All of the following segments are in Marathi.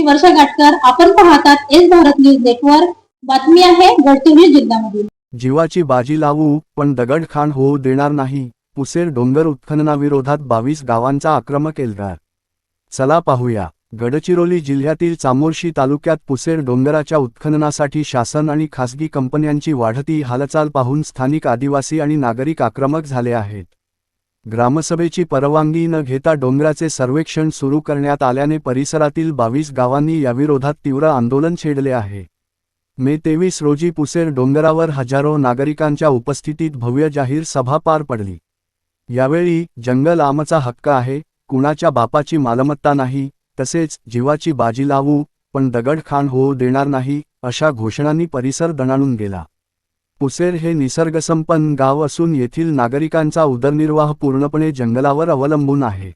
मी वर्षा गाटकर. आपण पाहतात एस भारत न्यूज नेटवर्क. बातमी आहे गडचिरोली जिल्ह्यामधील. जीवाची बाजी लावू पण दगडखाण होऊ देणार नाही. पुसेर डोंगर उत्खननाविरोधात 22 गावांचा आक्रमक एल्गार. चला पाहूया. गडचिरोली जिल्ह्यातील चामोर्शी तालुक्यात पुसेर डोंगराच्या उत्खननासाठी शासन आणि खासगी कंपन्यांची वाढती हालचाल पाहून स्थानिक आदिवासी आणि नागरिक आक्रमक झाले आहेत. ग्रामसभेची परवानगी न घेता डोंगराचे सर्वेक्षण सुरू करण्यात आल्याने परिसरातील 22 गावांनी याविरोधात तीव्र आंदोलन छेडले आहे. मे 23 रोजी पुसेर डोंगरावर हजारो नागरिकांच्या उपस्थितीत भव्य जाहीर सभा पार पडली. यावेळी जंगल आमचा हक्क आहे, कुणाच्या बापाची मालमत्ता नाही, तसेच जीवाची बाजी लावू पण दगडखाण होऊ देणार नाही अशा घोषणांनी परिसर दणाणून गेला. पुसेर हे निसर्गसंपन्न गाव असून येथील नागरिकांचा उदरनिर्वाह पूर्णपणे जंगलावर अवलंबून आहे.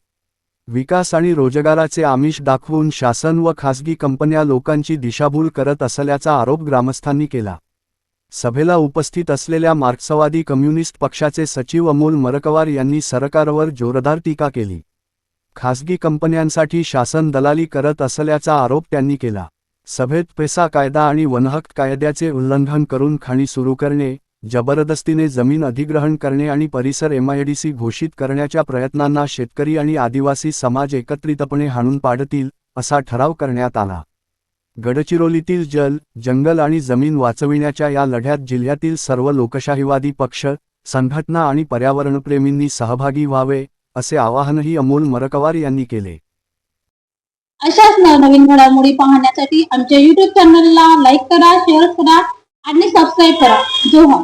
विकास आणि रोजगाराचे आमिष दाखवून शासन व खासगी कंपन्या लोकांची दिशाभूल करत असल्याचा आरोप ग्रामस्थांनी केला. सभेला उपस्थित असलेल्या मार्क्सवादी कम्युनिस्ट पक्षाचे सचिव अमोल मरकवार यांनी सरकारवर जोरदार टीका केली. खासगी कंपन्यांसाठी शासन दलाली करत असल्याचा आरोप त्यांनी केला. सभेत पेसा कायदा आणि वनहक्क कायद्याचे उल्लंघन करून खाणी सुरू करणे, जबरदस्तीने जमीन अधिग्रहण करणे आणि परिसर एमआयडीसी घोषित करण्याच्या प्रयत्नांना शेतकरी आणि आदिवासी समाज एकत्रितपणे हाणून पाडतील, असा ठराव करण्यात आला. गडचिरोलीतील जल, जंगल आणि जमीन वाचविण्याच्या या लढ्यात जिल्ह्यातील सर्व लोकशाहीवादी पक्ष, संघटना आणि पर्यावरणप्रेमींनी सहभागी व्हावे, असे आवाहनही अमोल मरकवार यांनी केले. अशाच नवनवीन घडामोडी पाहण्यासाठी आमच्या YouTube चॅनलला लाईक करा, शेअर करा आणि सबस्क्राईब करा. जोहार.